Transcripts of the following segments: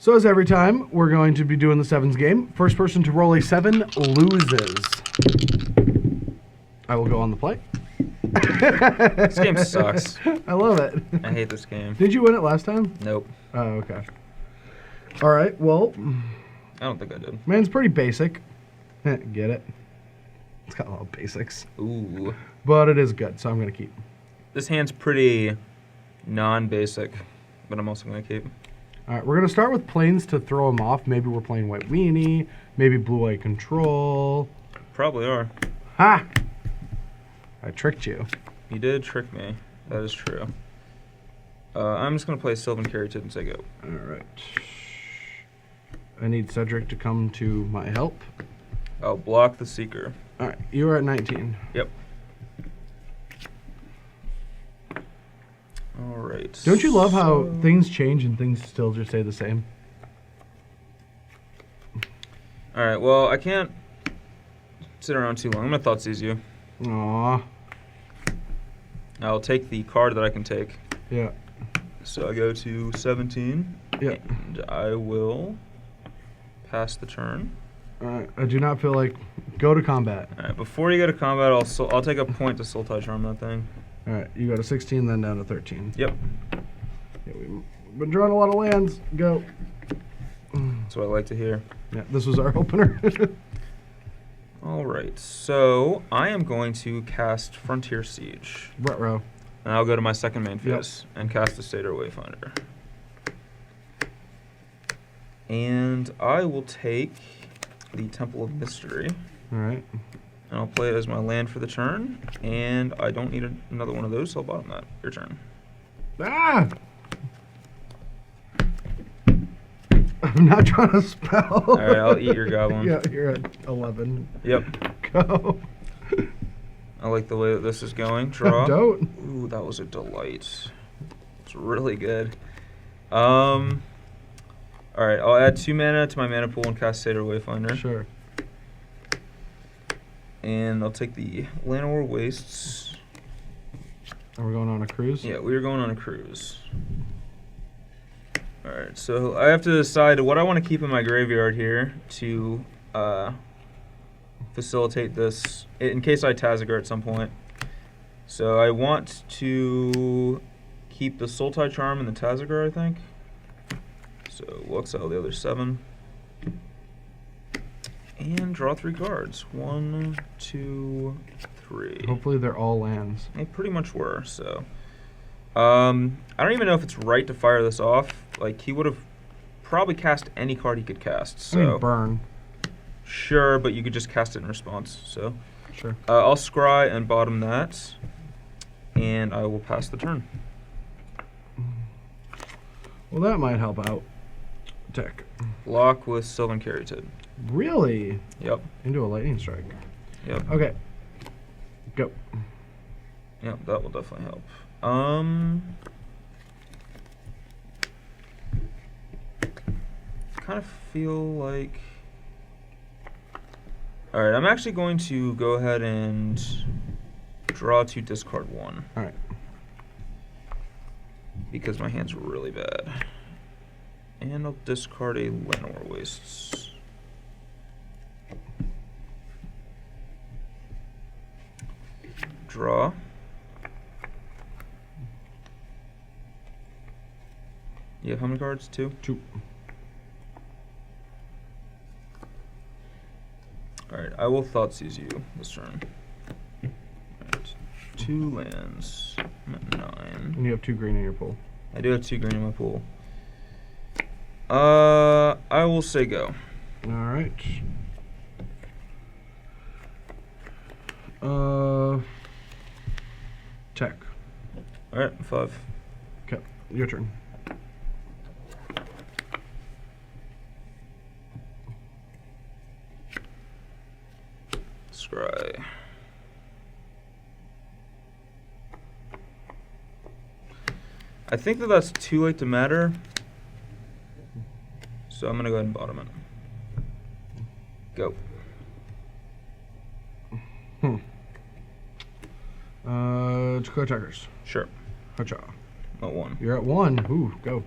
So as every time, we're going to be doing the sevens game. First person to roll a 7 loses. I will go on the play. This game sucks. I love it. I hate this game. Did you win it last time? Nope. Oh, okay. All right, well. I don't think I did. Man, it's pretty basic. Get it? It's got a lot of basics. Ooh. But it is good, so I'm going to keep. This hand's pretty non-basic, but I'm also going to keep. All right, we're going to start with planes to throw them off. Maybe we're playing White Weenie. Maybe Blue Eye Control. Probably are. Ha! I tricked you. You did trick me. That is true. I'm just going to play Sylvan Caryatid and say go. All right. I need Cedric to come to my help. I'll block the Seeker. All right, you are at 19. Yep. All right. Don't you love how things change and things still just stay the same? All right, well, I can't sit around too long. I'm going to Thoughtseize you. Aww. I'll take the card that I can take. Yeah. So I go to 17. Yeah. And I will pass the turn. All right. I do not feel like go to combat. All right. Before you go to combat, I'll take a point to Soul Tie Charm that thing. All right. You go to 16, then down to 13. Yep. Yeah, we've been drawing a lot of lands. Go. That's what I like to hear. Yeah. This was our opener. All right. So I am going to cast Frontier Siege. Ruh-roh. And I'll go to my second main phase and cast the Satyr Wayfinder. And I will take the Temple of Mystery. All right. And I'll play it as my land for the turn. And I don't need another one of those, so I'll bottom that. Your turn. Ah! I'm not trying to spell. All right, I'll eat your goblin. Yeah, you're at 11. Yep. Go. I like the way that this is going. Draw. Don't. Ooh, that was a delight. It's really good. All right, I'll add 2 mana to my mana pool and cast Satyr Wayfinder. Sure. And I'll take the Llanowar Wastes. Are we going on a cruise? Yeah, we are going on a cruise. All right, so I have to decide what I want to keep in my graveyard here to facilitate this, in case I Tazagar at some point. So I want to keep the Soul Tie Charm and the Tazagar, I think. So we'll exile the other 7. And draw 3 cards. 1, 2, 3. Hopefully they're all lands. They pretty much were, so. I don't even know if it's right to fire this off. Like, he would have probably cast any card he could cast. So. I mean, burn. Sure, but you could just cast it in response, so. Sure. I'll scry and bottom that, and I will pass the turn. Well, that might help out. Tech. Lock with Sylvan Caryatid. Really? Yep. Into a lightning strike. Yep. Okay. Go. Yep, that will definitely help. Kind of feel like... Alright, I'm actually going to go ahead and draw to discard 1. Alright. Because my hand's really bad. And I'll discard a Llanowar Wastes. Draw. You have how many cards? 2? 2. Alright, I will Thoughtseize you this turn. Alright, 2 lands. I'm at 9. And you have 2 green in your pool. I do have 2 green in my pool. I will say go. Alright. Tech. Alright, 5. Okay, your turn. Scry. I think that that's too late to matter, so I'm going to go ahead and bottom it. Go. Declare attackers. Sure. Hacha. At 1. You're at 1. Ooh, go.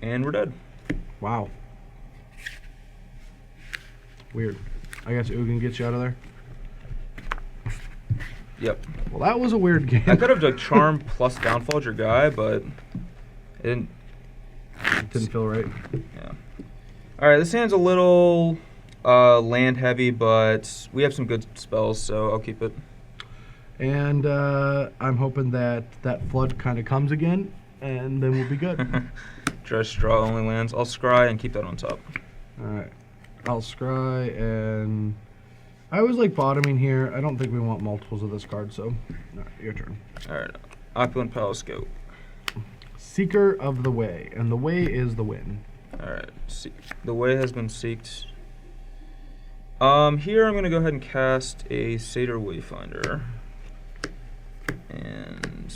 And we're dead. Wow. Weird. I guess Ugin gets you out of there. Yep. Well, that was a weird game. I could have done Charm plus Downfalled your guy, but it didn't. It didn't feel right. Yeah. All right, this hand's a little land heavy, but we have some good spells, so I'll keep it. And I'm hoping that flood kind of comes again, and then we'll be good. Just draw only lands. I'll scry and keep that on top. All right. I'll scry, and I was like bottoming here. I don't think we want multiples of this card, so all right, your turn. All right. Opulent Palace, go. Seeker of the Way, and the way is the win. All right. The way has been seeked. Here I'm going to go ahead and cast a Satyr Wayfinder. And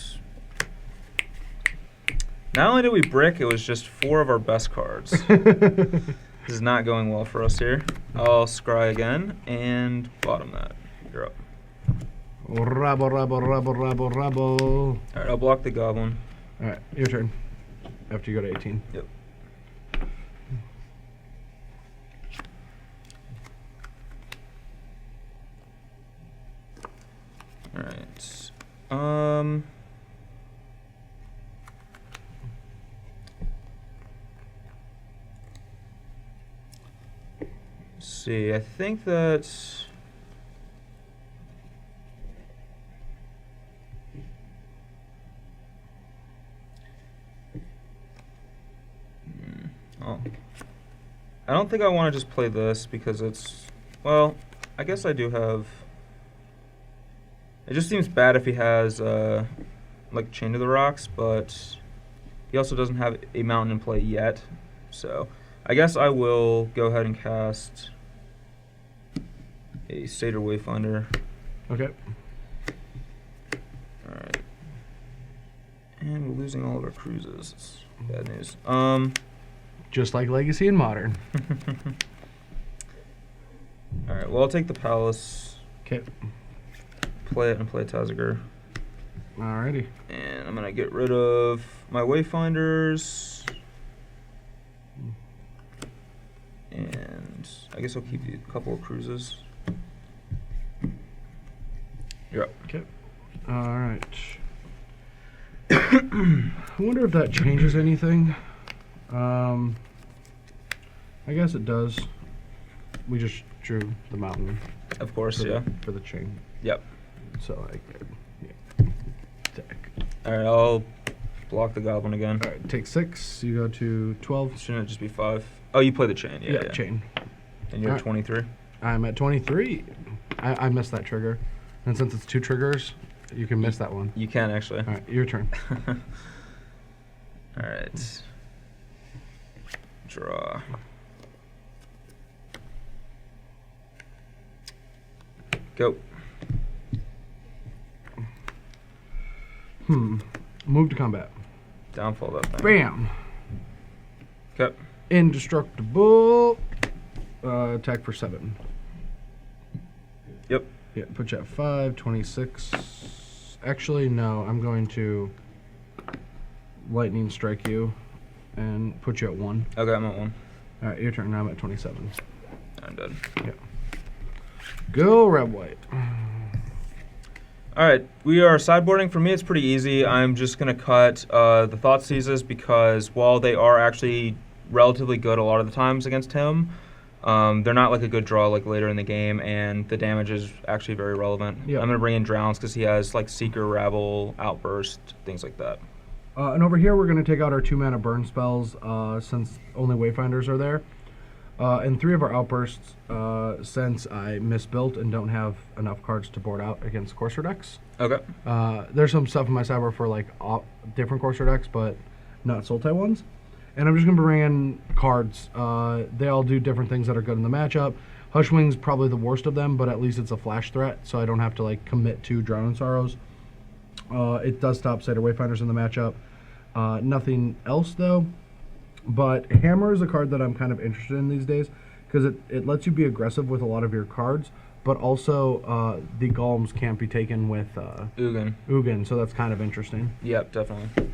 not only did we brick, it was just 4 of our best cards. This is not going well for us here. I'll scry again and bottom that. You're up. Rabble, rabble, rabble, rabble, rabble. All right, I'll block the goblin. All right, your turn. After you go to 18. Yep. All right. Let's see. I think that's. Oh. I don't think I want to just play this because it's, well, I guess I do have. It just seems bad if he has like Chain to the Rocks, but he also doesn't have a mountain in play yet. So I guess I will go ahead and cast a Satyr Wayfinder. Okay. All right. And we're losing all of our cruises. It's bad news. Just like Legacy and Modern. All right. Well, I'll take the Palace. Okay. Play it and play Tazagur. Alrighty. And I'm gonna get rid of my Wayfinders. And I guess I'll keep a couple of cruises. You're up. Okay. Alright. I wonder if that changes anything. I guess it does. We just drew the mountain. Of course, for yeah. For the chain. Yep. So I could, yeah. Attack. Alright, I'll block the goblin again. Alright, take 6. You go to 12. Shouldn't it just be 5? Oh, you play the chain. Yeah, chain. And you're at Alright. 23? I'm at 23. I missed that trigger. And since it's 2 triggers, you can miss that one. You can, actually. Alright, your turn. Alright. Draw. Go. Move to combat. Downfall that thing. Bam! Okay. Indestructible. Attack for 7. Yep. Yeah, put you at 5, 26. Actually, no, I'm going to lightning strike you and put you at 1. Okay, I'm at 1. Alright, your turn. Now I'm at 27. I'm dead. Yeah. Go red white. Alright, we are sideboarding. For me, it's pretty easy. I'm just going to cut the Thoughtseizes because while they are actually relatively good a lot of the times against him, they're not like a good draw like later in the game, and the damage is actually very relevant. Yep. I'm going to bring in Drowns because he has like Seeker, Rabble, Outburst, things like that. And over here, we're going to take out our 2-mana burn spells since only Wayfinders are there. And 3 of our outbursts, since I misbuilt and don't have enough cards to board out against Courser decks. Okay. There's some stuff in my sideboard for like different Courser decks, but not Sultai ones. And I'm just going to bring in cards. They all do different things that are good in the matchup. Hushwing's probably the worst of them, but at least it's a flash threat, so I don't have to like commit to Drowning Sorrows. It does stop Satyr Wayfinders in the matchup. Nothing else though. But Hammer is a card that I'm kind of interested in these days because it lets you be aggressive with a lot of your cards, but also the Golems can't be taken with Ugin. Ugin, so that's kind of interesting. Yep, definitely.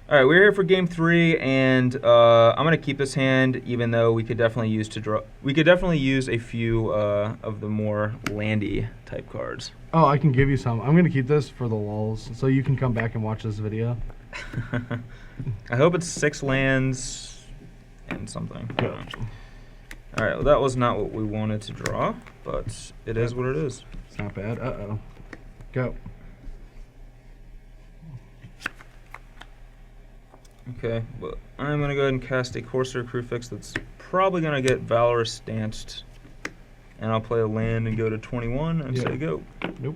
All right, we're here for game 3, and I'm gonna keep this hand, even though we could definitely use to draw. We could definitely use a few of the more landy type cards. Oh, I can give you some. I'm gonna keep this for the lulz, so you can come back and watch this video. I hope it's 6 lands and something. Yeah. All right, well, that was not what we wanted to draw, but it is what it is. It's not bad. Uh-oh. Go. Okay, but I'm going to go ahead and cast a Corsair Crewfix that's probably going to get Valorous stanced. And I'll play a land and go to 21 and say go. Nope.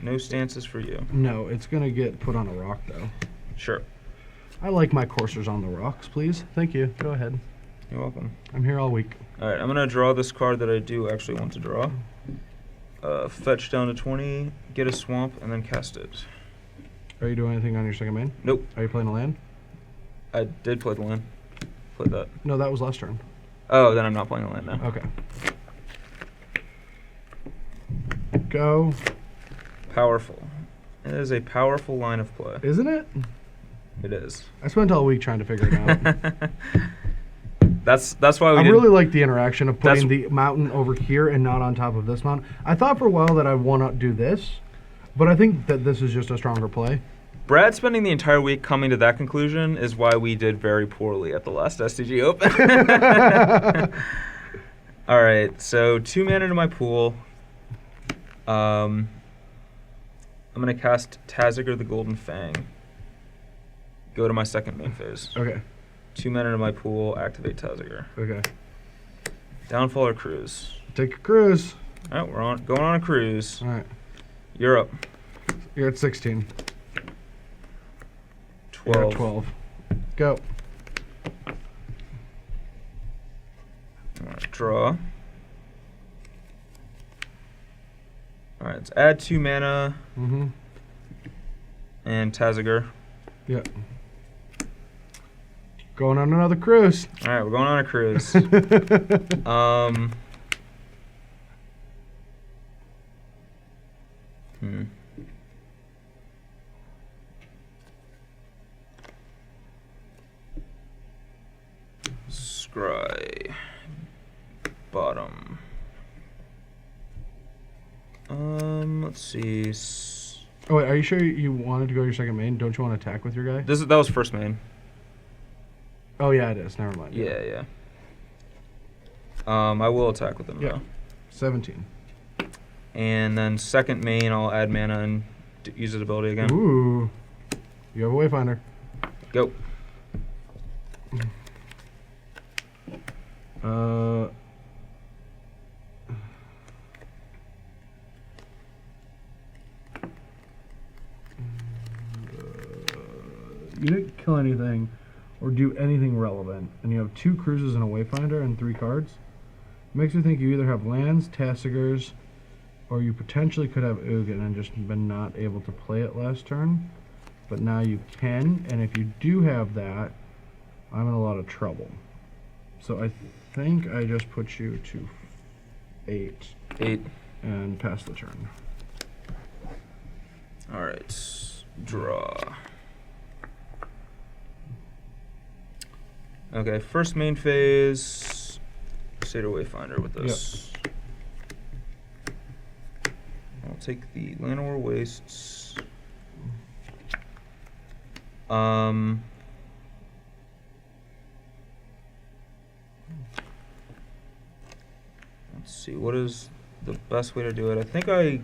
No stances for you. No, it's going to get put on a rock, though. Sure. I like my coursers on the rocks, please. Thank you. Go ahead. You're welcome. I'm here all week. All right, I'm going to draw this card that I do actually want to draw. Fetch down to 20, get a swamp, and then cast it. Are you doing anything on your second main? Nope. Are you playing a land? I did play the land. Played that. No, that was last turn. Oh, then I'm not playing the land now. Okay. Go. Powerful. It is a powerful line of play. Isn't it? It is. I spent all week trying to figure it out. That's why we I didn't. really like the interaction of putting That's- the mountain over here and not on top of this mountain. I thought for a while that I want to do this, but I think that this is just a stronger play. Brad spending the entire week coming to that conclusion is why we did very poorly at the last STG Open. All right, so 2 mana into my pool. I'm going to cast Taziger the Golden Fang. Go to my second main phase. Okay. 2 mana into my pool, activate Taziger. Okay. Downfall or cruise? Take a cruise. All right, we're going on a cruise. All right. You're up. You're at 16. 12. You're at 12. Go. All right, draw. All right, let's add 2 mana Mm-hmm. and Taziger. Yeah. Going on another cruise. All right, we're going on a cruise. Scry. Bottom. Let's see. Oh wait, are you sure you wanted to go your second main? Don't you want to attack with your guy? That was first main. Oh yeah, it is. Never mind. Yeah. I will attack with him Yeah. though. 17. And then second main, I'll add mana and use his ability again. Ooh. You have a wayfinder. Go. You didn't kill anything or do anything relevant, and you have 2 cruises and a wayfinder and 3 cards. Makes me think you either have lands, Tassigers, or you potentially could have Ugin and just been not able to play it last turn. But now you can, and if you do have that, I'm in a lot of trouble. So I think I just put you to 8 and pass the turn. All right. Draw. Okay, first main phase. Satyr Wayfinder with this. I'll take the Llanowar Wastes. Let's see, what is the best way to do it? I think I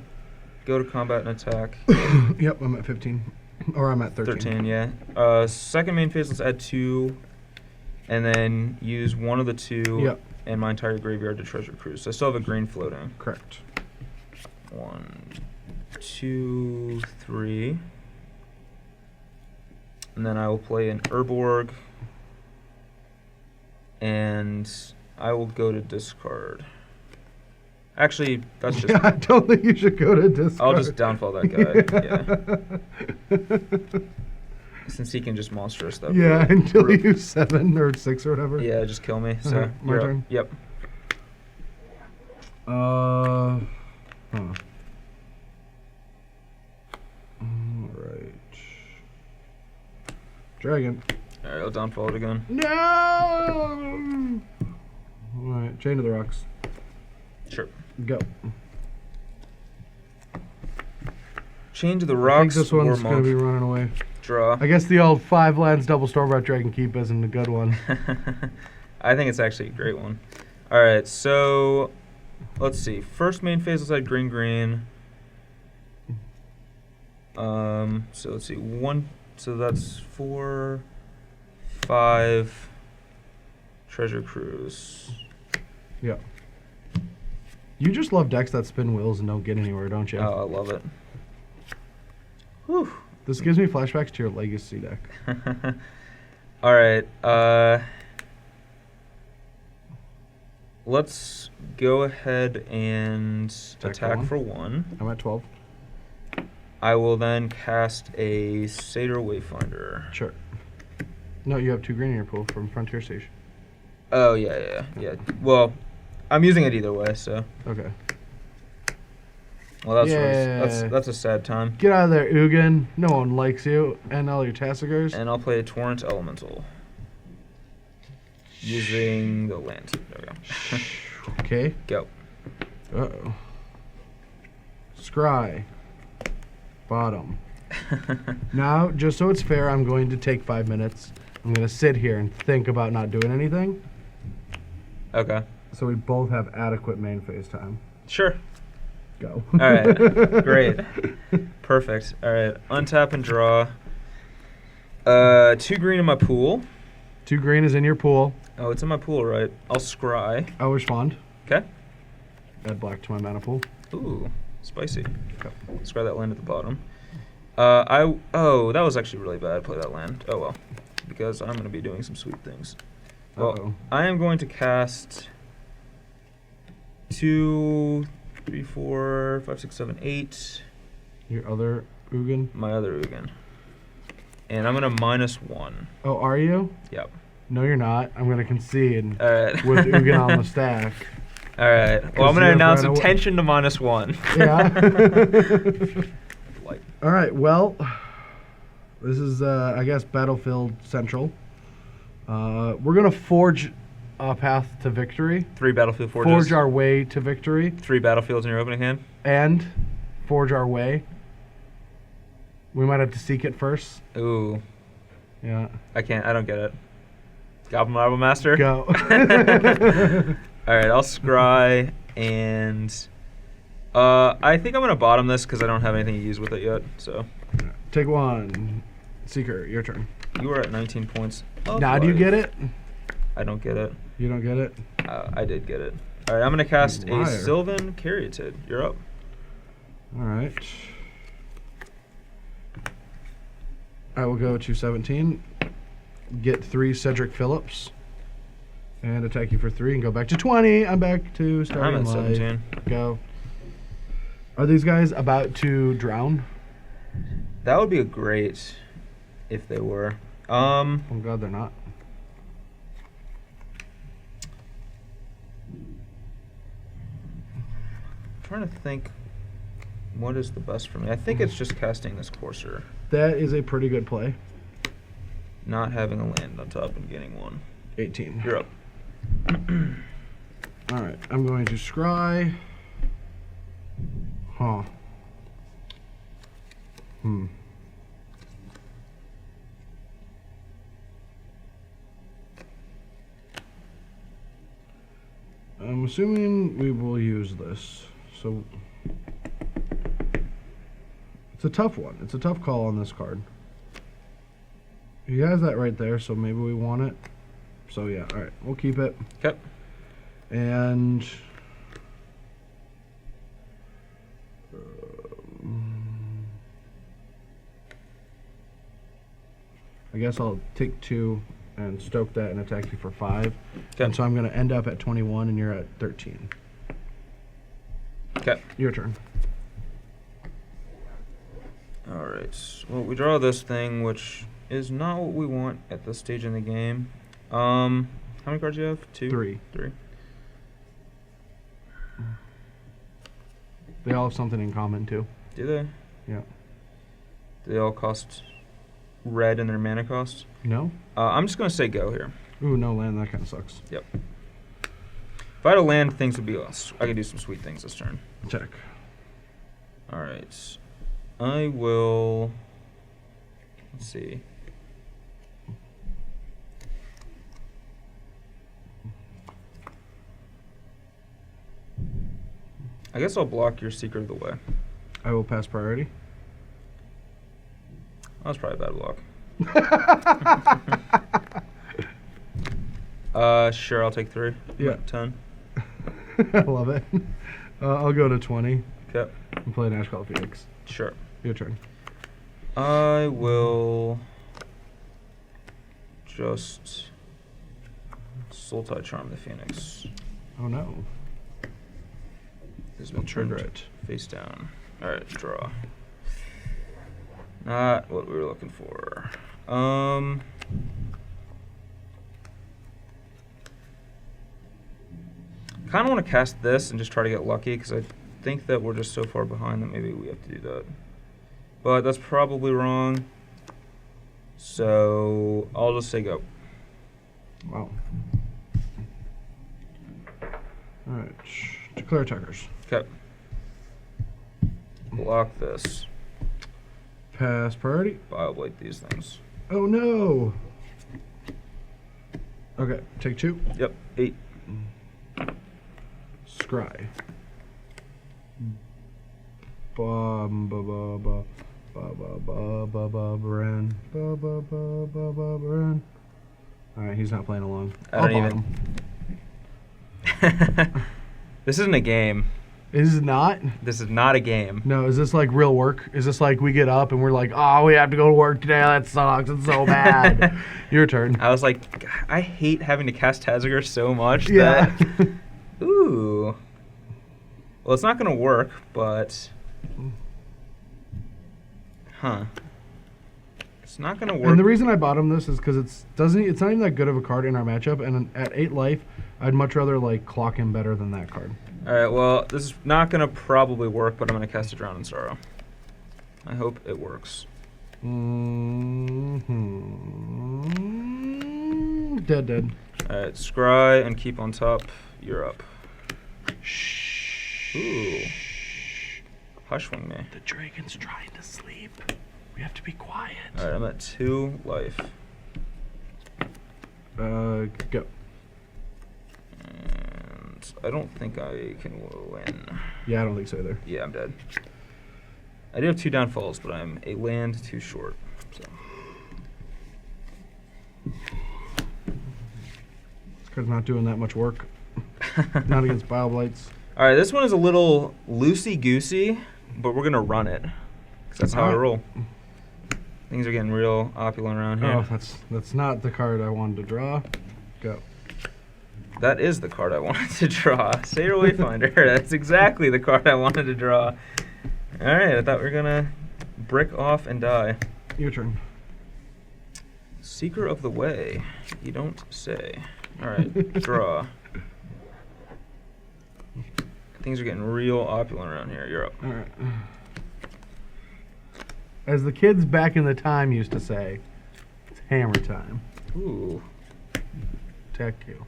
go to combat and attack. Yep, I'm at 15. Or I'm at 13. 13, yeah. Second main phase, let's add 2. And then use one of the 2 Yep. and my entire graveyard to treasure cruise. So I still have a green floating. Correct. 1, 2, 3. And then I will play an Urborg. And I will go to discard. Actually, that's just... Yeah, I don't think you should go to discard. I'll just downfall that guy. Yeah. Since he can just monstrous stuff. Yeah, until you use 7 or 6 or whatever. Yeah, just kill me. So Alright, my you're up. turn. Yep. Alright. Dragon. Alright, I'll downfall it again. No! Alright, Chain to the Rocks. Sure. Go. Chain to the I think Rocks. this one's War going to be Monk. running away. Draw. I guess the old 5 lands double Stormbright Dragon Keep isn't a good one. I think it's actually a great one. Alright, so let's see. First main phase, let's add green. So let's see. So that's 4, 5. Treasure Cruise. Yeah. You just love decks that spin wheels and don't get anywhere, don't you? Oh, I love it. Whew. This gives me flashbacks to your Legacy deck. Alright, let's go ahead and attack for 1. I'm at 12. I will then cast a Satyr Wayfinder. Sure. No, you have 2 green in your pool from Frontier Station. Oh, yeah. Well, I'm using it either way, so. Okay. Well, Yeah. that's a sad time. Get out of there, Ugin. No one likes you. And all your Tassigars. And I'll play a Torrent Elemental. Using the land. There we go. Okay. Go. Uh-oh. Scry. Bottom. Now, just so it's fair, I'm going to take 5 minutes. I'm going to sit here and think about not doing anything. Okay. So we both have adequate main phase time. Sure. Go. All right. Great. Perfect. All right. Untap and draw. 2 green in my pool. 2 green is in your pool. Oh, it's in my pool, right? I'll scry. I'll respond. Okay. Add black to my mana pool. Ooh, spicy. Okay. Scry that land at the bottom. Oh, that was actually really bad. Play that land. Oh well, because I'm going to be doing some sweet things. Well, Uh-oh. I am going to cast 2, 3, 4, 5, 6, 7, 8. Your other Ugin. My other Ugin. And I'm going to -1. Oh, are you? Yep. No, you're not. I'm going to concede All right. with Ugin on the stack. All right. Well, I'm going to announce intention to -1. Yeah. Like. All right. Well, this is, I guess, Battlefield Central. We're going to forge a path to victory. 3 battlefield forges. Forge our way to victory. 3 battlefields in your opening hand. And forge our way. We might have to seek it first. Ooh. Yeah. I don't get it. Goblin Marble Master. Go. All right, I'll scry, and I think I'm going to bottom this because I don't have anything to use with it yet. So Take 1. Seeker, your turn. you are at 19 points. Now do you get it? I don't get it. You don't get it? I did get it. All right, I'm going to cast You a liar. Sylvan Caryatid. You're up. All right. I will go to 17. Get 3 Cedric Phillips. And attack you for 3 and go back to 20. I'm back to starting I'm at life. 17. Go. Are these guys about to drown? That would be a great if they were. Oh god, they're not. I'm trying to think what is the best for me. I think it's just casting this Courser. That is a pretty good play. Not having a land on top and getting 1. 18. You're up. All right, I'm going to scry. Huh. I'm assuming we will use this. So it's a tough one. It's a tough call on this card. He has that right there, so maybe we want it. So yeah, all right, we'll keep it. Okay. And I guess I'll take 2 and stoke that and attack you for 5. Okay. And so I'm going to end up at 21 and you're at 13. Okay. Your turn. All right. Well, we draw this thing, which is not what we want at this stage in the game. How many cards do you have? 2? 3. 3. They all have something in common too. Do they? Yeah. Do they all cost red in their mana cost. No? I'm just going to say go here. Ooh, no land. That kind of sucks. Yep. If I had a land, things would be less. I could do some sweet things this turn. Check. All right. I will... Let's see. I guess I'll block your Secret of the Way. I will pass priority. That was probably a bad block. Sure, I'll take 3. Yeah. 10. I love it. I'll go to 20 Okay. and play an Ash Call Phoenix. Sure. Your turn. I will just Sultai Charm the Phoenix. Oh no. This has been Trigger turned it. face down. Alright, draw. Not what we were looking for. Kind of want to cast this and just try to get lucky because I think that we're just so far behind that maybe we have to do that. But that's probably wrong. So I'll just say go. Wow. Alright. Declare attackers. Okay. Block this. Pass priority. Bioblade these things. Oh no! Okay, take 2. Yep, 8. Scry. Bum ba ba ba ba ba ba ba ba Bren. Ba ba ba ba ba Bren. Alright, he's not playing along. I don't even. This isn't a game. Is it not? This is not a game. No, is this like real work? Is this like we get up and we're like, oh, we have to go to work today? That sucks. It's so bad. Your turn. I was like, I hate having to cast Tazagar so much Yeah. that... Ooh. Well, it's not going to work, but... Huh. It's not going to work. And the reason I bought him this is because it's not even that good of a card in our matchup. And at 8 life, I'd much rather like clock him better than that card. All right, well, this is not going to probably work, but I'm going to cast a Drown in Sorrow. I hope it works. Dead. All right, scry and keep on top. You're up. Shh. Ooh. Hushwing me. The dragon's trying to sleep. We have to be quiet. All right, I'm at 2 life. Go. And I don't think I can win. Yeah, I don't think so either. Yeah, I'm dead. I do have 2 downfalls, but I'm a land too short. So. This card's not doing that much work. Not against Bioblights. All right, this one is a little loosey-goosey, but we're going to run it. Because that's how I roll. Things are getting real opulent around here. Oh, that's not the card I wanted to draw. Go. That is the card I wanted to draw. Satyr Wayfinder. That's exactly the card I wanted to draw. All right, I thought we were going to brick off and die. Your turn. Seeker of the Way. You don't say. All right, draw. Things are getting real opulent around here. You're up. All right. As the kids back in the time used to say, it's hammer time. Ooh, Attack you.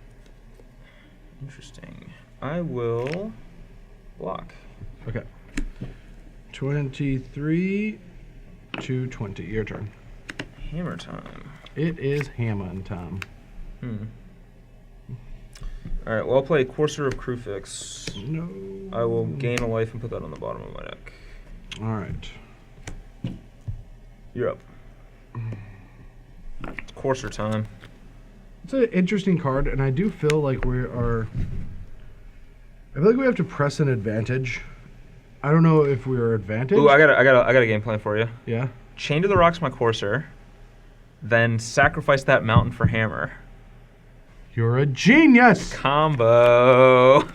interesting. I will block. Okay. 23 to 20. Your turn. Hammer time. It is hammer time. All right, well, I'll play Courser of Crewfix. No. I will gain a life and put that on the bottom of my deck. All right. You're up. It's Courser time. It's an interesting card, and I do feel like we are. I feel like we have to press an advantage. I don't know if we are advantaged. Ooh, I got a game plan for you. Yeah. Chain to the Rocks my Courser, then sacrifice that mountain for hammer. You're a genius. Combo.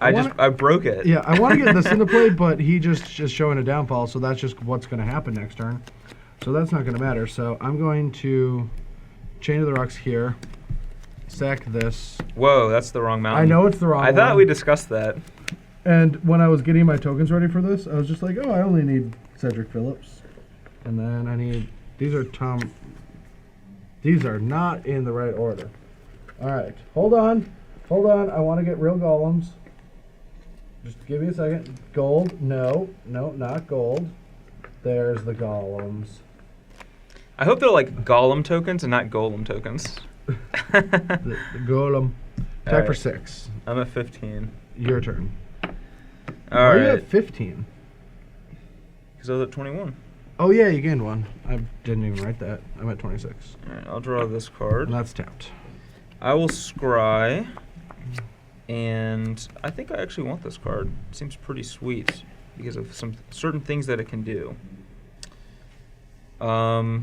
I broke it. Yeah, I want to get this into play, but he just showing a downfall, so that's just what's going to happen next turn. So that's not going to matter. So I'm going to Chain of the Rocks here, sack this. Whoa, that's the wrong mountain. I know it's the wrong I thought one. we discussed that. And when I was getting my tokens ready for this, I was just like, oh, I only need Cedric Phillips. And then I need, these are not in the right order. Alright, hold on. I want to get real golems. Just give me a second. Gold, no, not gold. There's the golems. I hope they're like golem tokens and not golem tokens. The golem. Attack for Alright. 6. I'm at 15. Your turn. All Are you right. at 15? Because I was at 21. Oh yeah, you gained 1. I didn't even write that. I'm at 26. All right, I'll draw this card. And that's tapped. I will scry, and I think I actually want this card. It seems pretty sweet because of some certain things that it can do. But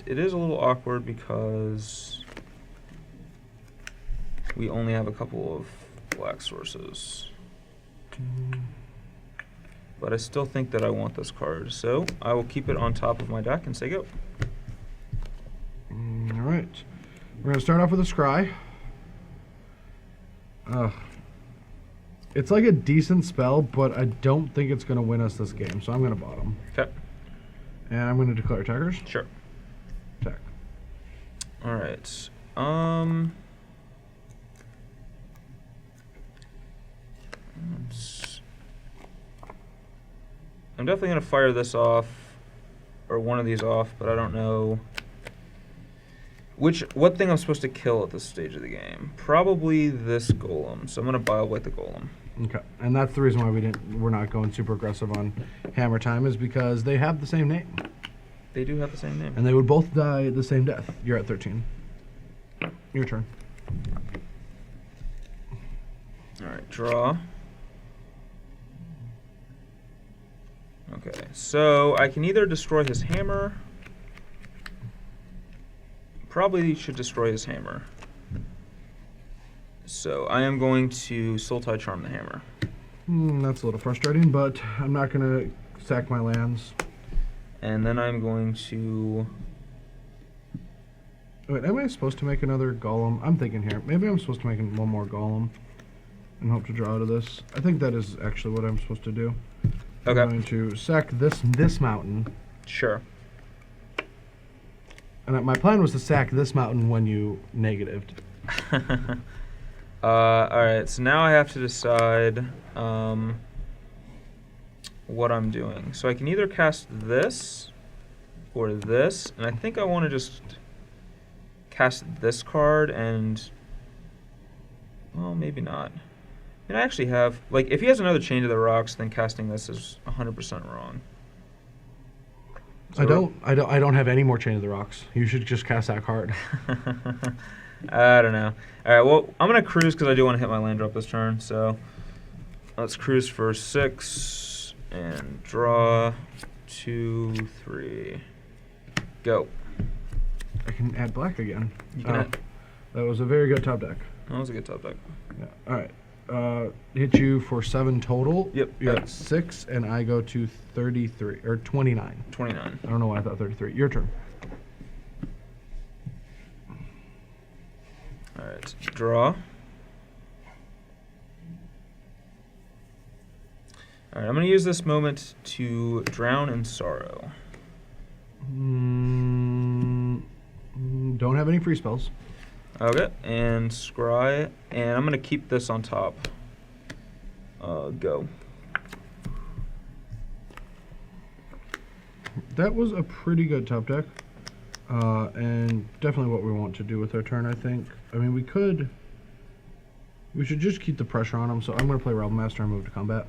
it is a little awkward because we only have a couple of black sources. But I still think that I want this card, so I will keep it on top of my deck and say go. All right. We're going to start off with a scry. It's like a decent spell, but I don't think it's going to win us this game, so I'm going to bottom. Okay. And I'm going to declare attackers. Sure. Attack. All right. I'm definitely going to fire this off, or one of these off, but I don't know what thing I'm supposed to kill at this stage of the game. Probably this golem, so I'm going to Bile-Blight the golem. Okay. And that's the reason why we're not going super aggressive on Hammer Time, is because they have the same name. They do have the same name. And they would both die the same death. You're at 13. Your turn. All right, draw. Okay, so I can either destroy his hammer. Probably should destroy his hammer. So I am going to Sultai Charm the hammer. That's a little frustrating, but I'm not going to sack my lands. And then I'm going to... Wait, am I supposed to make another golem? I'm thinking here. Maybe I'm supposed to make one more golem and hope to draw out of this. I think that is actually what I'm supposed to do. Okay. I'm going to sack this mountain. Sure. And my plan was to sack this mountain when you negatived. Alright, so now I have to decide what I'm doing. So I can either cast this or this, and I think I want to just cast this card and... well, maybe not. And I actually have... like, if he has another Chain to the Rocks, then casting this is 100% wrong. So I don't have any more Chain of the Rocks. You should just cast that card. I don't know. All right, well, I'm going to cruise because I do want to hit my land drop this turn. So let's cruise for 6 and draw 2, 3. Go. I can add black again. You can add- That was a very good top deck. That was a good top deck. Yeah. All right. Hit you for 7 total. Yep. You're at 6, and I go to 33 or 29. 29. I don't know why I thought 33. Your turn. All right, draw. All right, I'm going to use this moment to drown in sorrow. Don't have any free spells. Okay, and scry, and I'm going to keep this on top. Go. That was a pretty good top deck. And definitely what we want to do with our turn, I think. I mean, we should just keep the pressure on them, so I'm going to play Realm Master and move to combat.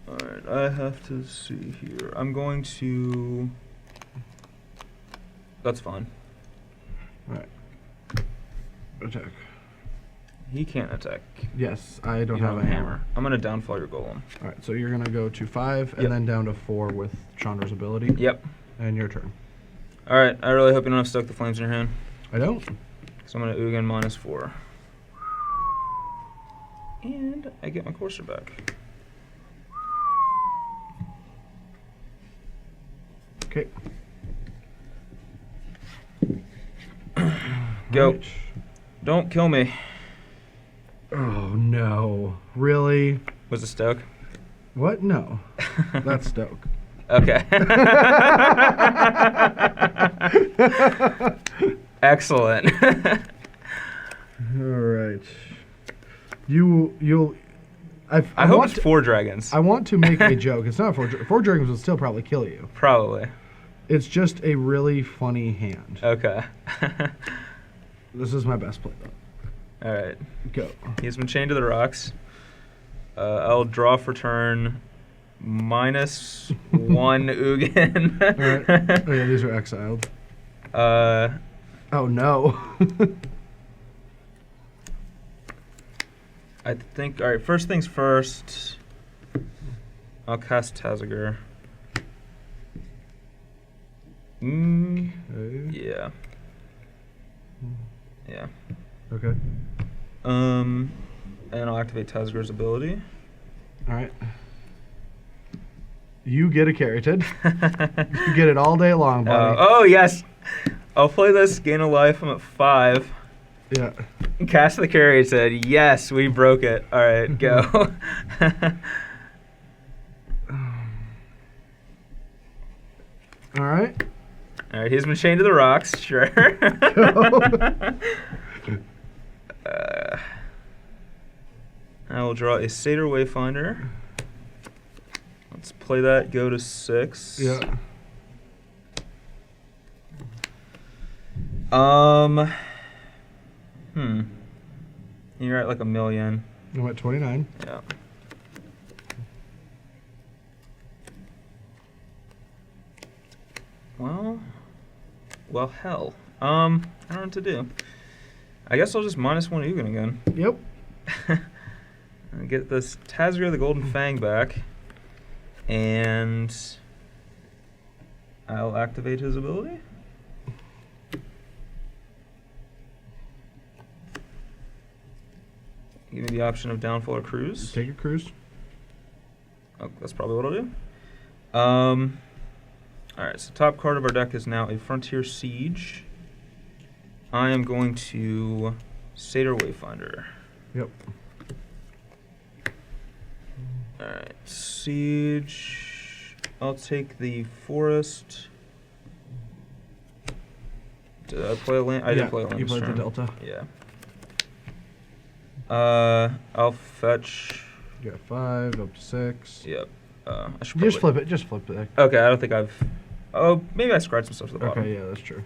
Alright, I have to see here. I'm going to... that's fine. Alright. Attack. He can't attack. Yes, I don't You have a hammer. I'm going to downfall your golem. Alright, so you're going to go to 5 and Yep. then down to 4 with Chandra's ability. Yep. And your turn. Alright, I really hope you don't have Stoke the Flames in your hand. I don't. So I'm going to Ugin -4. And I get my Courser back. Okay. Go. Right. Don't kill me. Oh, no. Really? Was it Stoke? What? No. That's Stoke. Okay. Excellent. All right. You'll. I hope want it's 4 dragons. I want to make a joke. It's not 4. 4 dragons will still probably kill you. Probably. It's just a really funny hand. Okay. This is my best play though. All right. Go. He's been chained to the rocks. I'll draw for turn. -1 Ugin. All right. Oh yeah, these are exiled. Oh no. I think. All right. First things first. I'll cast Tazagur. Okay. Yeah. Yeah. Okay. And I'll activate Tazagur's ability. All right. You get a Keratin. You get it all day long, buddy. Oh yes. I'll play this. Gain a life. I'm at 5. Yeah. Cast the Keratin. Yes, we broke it. All right, go. All right. All right, he's been chained to the rocks. Sure. I will draw a Satyr Wayfinder. Let's play that. Go to 6. Yeah. You're at like a million. I'm at 29. Yeah. Well, hell. I don't know what to do. I guess I'll just -1 Ugin again. Yep. And get this Tazagur the Golden Fang back. And I'll activate his ability. Give me the option of Downfall or Cruise. Take a cruise. Oh, that's probably what I'll do. Alright, so top card of our deck is now a Frontier Siege. I am going to Satyr Wayfinder. Yep. Alright, Siege. I'll take the Forest. Did I play a land? I did play a land. You played the Delta. Yeah. I'll fetch. You got 5 up to 6. Yep. I should Just probably- flip it. Just flip it. Okay, I don't think I've. Oh, maybe I scratched some stuff to the bottom. Okay, yeah, that's true.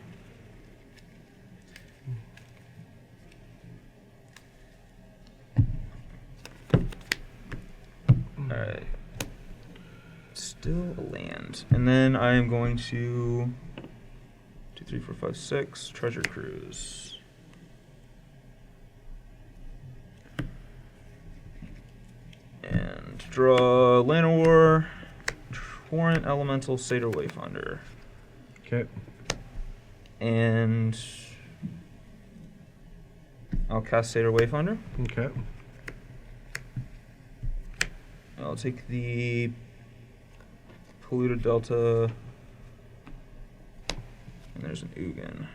Alright. Still a land. And then I am going to 2, 3, 4, 5, 6 Treasure Cruise. And draw Llanowar, Torrent Elemental, Satyr Wayfinder. Okay. And I'll cast Satyr Wayfinder. Okay. I'll take the Polluted Delta, and there's an Ugin.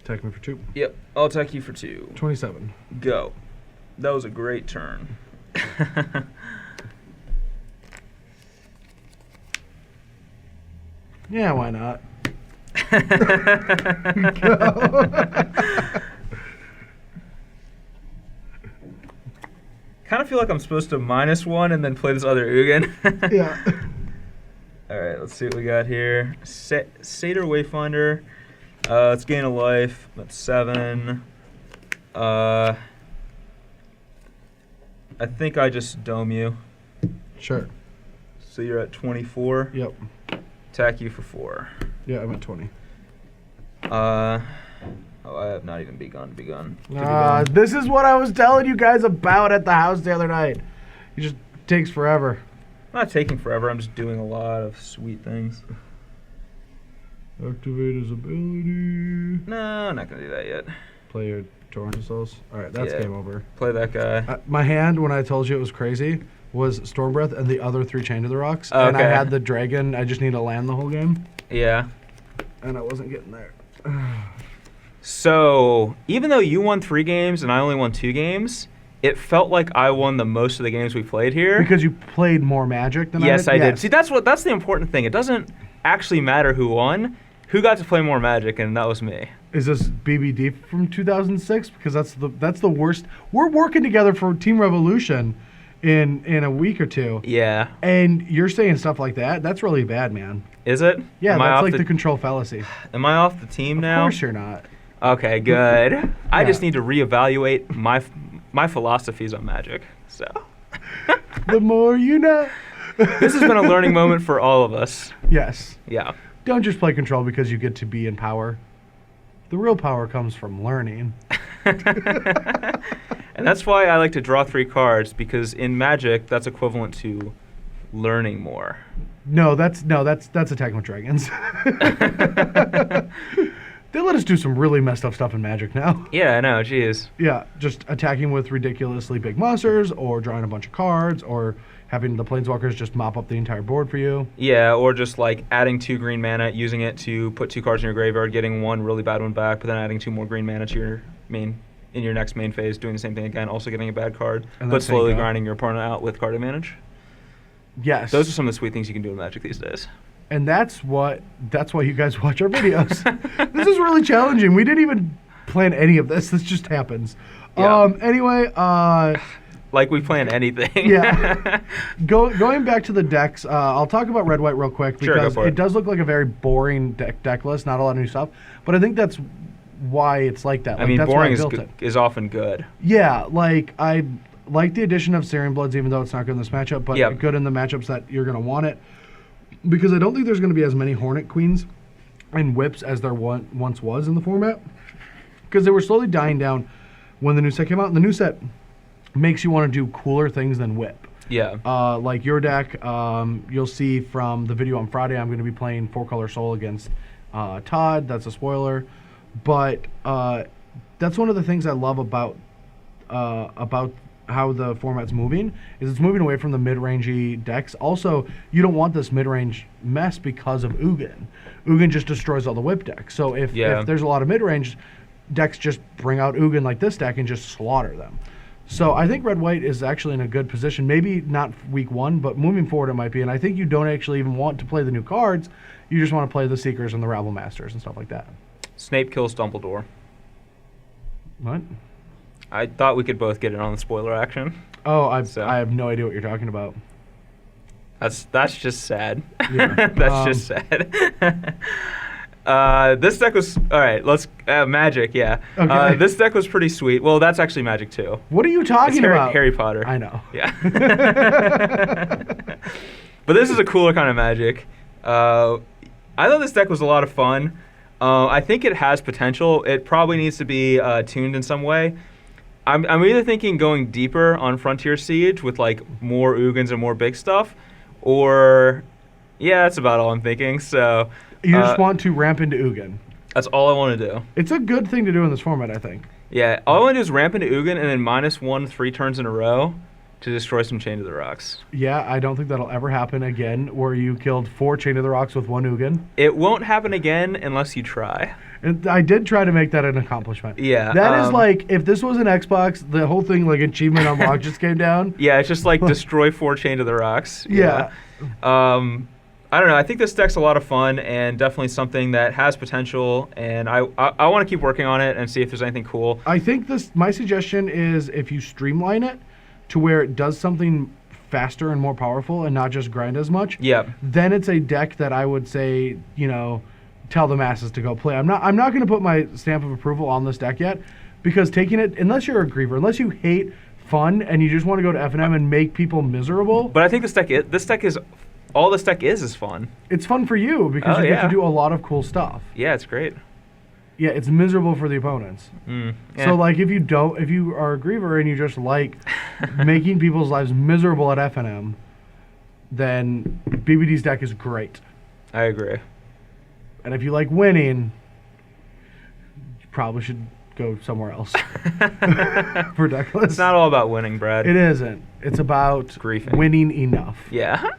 Attack me for 2. Yep, I'll attack you for 2. 27. Go. That was a great turn. Yeah, why not? Kind of feel like I'm supposed to -1 and then play this other Ugin. Yeah. Alright, let's see what we got here. Satyr Wayfinder. Let's gain a life. That's 7. I think I just dome you. Sure. So you're at 24. Yep. Attack you for 4. Yeah, I'm at 20. Oh, I have not even begun. This is what I was telling you guys about at the house the other night. It just takes forever. I'm not taking forever. I'm just doing a lot of sweet things. Activate his ability. No, I'm not going to do that yet. Play your Torrent of Souls. Alright, that's Yeah. game over. Play that guy. My hand, when I told you it was crazy, was Storm Breath and the other 3 Chained to the Rocks. Okay. And I had the dragon. I just need to land the whole game. Yeah. And I wasn't getting there. So, even though you won 3 games and I only won 2 games, it felt like I won the most of the games we played here. Because you played more Magic than Yes, I I did. See, that's the important thing. It doesn't actually matter who won. Who got to play more Magic, and that was me. Is this BBD from 2006? Because that's the worst. We're working together for Team Revolution in a week or two. Yeah. And you're saying stuff like that? That's really bad, man. Is it? Yeah, that's like the control fallacy. Am I off the team now? Of course you're not. Okay, good. I Yeah. just need to reevaluate my philosophies on Magic. So The more you know. this has been a learning moment for all of us. Yes. Yeah. Don't just play control because you get to be in power. The real power comes from learning. And that's why I like to draw 3 cards, because in Magic that's equivalent to learning more. No, that's Attacking with Dragons. They let us do some really messed up stuff in Magic now. Yeah, I know, jeez. Yeah, just attacking with ridiculously big monsters, or drawing a bunch of cards, or having the Planeswalkers just mop up the entire board for you. Yeah, or just like adding 2 green mana, using it to put 2 cards in your graveyard, getting 1 really bad one back, but then adding 2 more green mana to your in your next main phase, doing the same thing again, also getting a bad card, And but then slowly saying go. grinding your opponent out with card advantage. Yes. Those are some of the sweet things you can do in Magic these days. And that's why you guys watch our videos. This is really challenging. We didn't even plan any of this. This just happens. Yeah. Anyway, Like we plan anything. yeah. Going back to the decks, I'll talk about red white real quick Sure, go because for it. it does look like a very boring deck list, not a lot of new stuff. But I think that's why it's like that. I Like, mean, that's boring why I is built good, it. is often good. Yeah, like I like the addition of Syrian Bloods, even though it's not good in this matchup, but Yep. good in the matchups that you're going to want it. Because I don't think there's going to be as many Hornet Queens and Whips as there once was in the format. Because they were slowly dying down when the new set came out. And the new set makes you want to do cooler things than Whip. Yeah. Like your deck, you'll see from the video on Friday, I'm going to be playing 4-Color Soul against Todd. That's a spoiler. But that's one of the things I love about how the format's moving, is it's moving away from the mid-rangey decks. Also, you don't want this mid-range mess because of Ugin. Ugin just destroys all the whip decks. So if there's a lot of mid-range decks, just bring out Ugin like this deck and just slaughter them. So I think red-white is actually in a good position. Maybe not week 1, but moving forward it might be. And I think you don't actually even want to play the new cards. You just want to play the Seekers and the Rabble Masters and stuff like that. Snape kills Dumbledore. What? I thought we could both get in on the spoiler action. Oh, I So- have no idea what you're talking about. That's just sad. Yeah. That's just sad. This deck was all right. Let's Magic. Yeah. Okay. This deck was pretty sweet. Well, that's actually Magic too. What are you talking It's about? Harry Potter. I know. Yeah. But this is a cooler kind of Magic. I thought this deck was a lot of fun. I think it has potential. It probably needs to be tuned in some way. I'm either thinking going deeper on Frontier Siege with like more Ugins and more big stuff, or yeah, that's about all I'm thinking. So You just want to ramp into Ugin. that's all I want to do. It's a good thing to do in this format, I think. Yeah, all I want to do is ramp into Ugin and then -1 3 turns in a row to destroy some Chain to the Rocks. Yeah, I don't think that'll ever happen again, where you killed 4 Chain of the Rocks with 1 Ugin. It won't happen again unless you try. And I did try to make that an accomplishment. Yeah, That is like, if this was an Xbox, the whole thing, like, achievement unlocked just came down. Yeah, it's just like destroy 4 Chain to the Rocks. Yeah. I don't know. I think this deck's a lot of fun and definitely something that has potential. And I want to keep working on it and see if there's anything cool. I think my suggestion is if you streamline it to where it does something faster and more powerful and not just grind as much, Yeah. then it's a deck that I would say, tell the masses to go play. I'm not going to put my stamp of approval on this deck yet, because taking it, unless you're a griever, unless you hate fun and you just want to go to FNM and make people miserable, But I think this deck is all this deck is fun. it's fun for you because Oh, you get yeah. to do a lot of cool stuff. Yeah, it's great. Yeah, it's miserable for the opponents. Yeah. So like if you are a griever and you just like making people's lives miserable at FNM, then BBD's deck is great. I agree. And if you like winning, you probably should go somewhere else for deck lists. It's not all about winning, Brad. It isn't. It's about Griefing. winning enough. Yeah.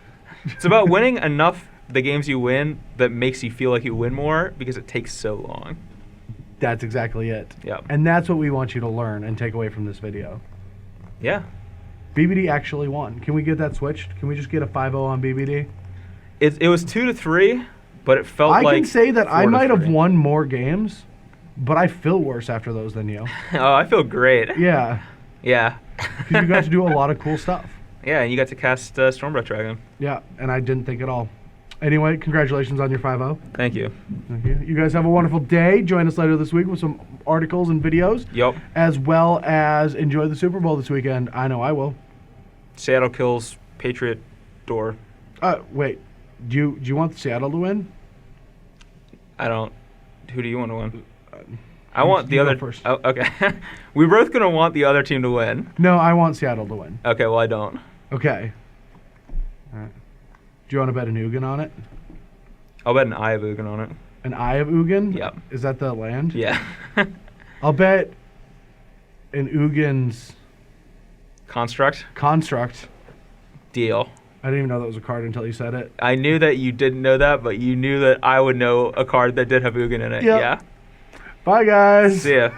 It's about winning enough the games you win that makes you feel like you win more because it takes so long. That's exactly it. Yeah. And that's what we want you to learn and take away from this video. Yeah. BBD actually won. Can we get that switched? Can we just get a 5-0 on BBD? It was 2-3, but it felt I like can say that I 4-3. might have won more games, but I feel worse after those than you. Oh, I feel great. Yeah, Yeah. because you got to do a lot of cool stuff. Yeah, and you got to cast Stormbreath Dragon. Yeah, and I didn't think at all. Anyway, congratulations on your 5-0. Thank you. Thank you. You guys have a wonderful day. Join us later this week with some articles and videos. Yep. As well as enjoy the Super Bowl this weekend. I know I will. Seattle kills Patriot door. Wait. Do you want Seattle to win? I don't. Who do you want to win? I you- want the you go other. first. Oh, okay. We're both gonna want the other team to win. No, I want Seattle to win. Okay. Well, I don't. Okay. All right. Do you want to bet an Ugin on it? I'll bet an Eye of Ugin on it. An Eye of Ugin? Yep. Is that the land? Yeah. I'll bet an Ugin's Construct. construct. Deal. I didn't even know that was a card until you said it. I knew that you didn't know that, but you knew that I would know a card that did have Ugin in it. Yep. Yeah. Bye, guys. See ya.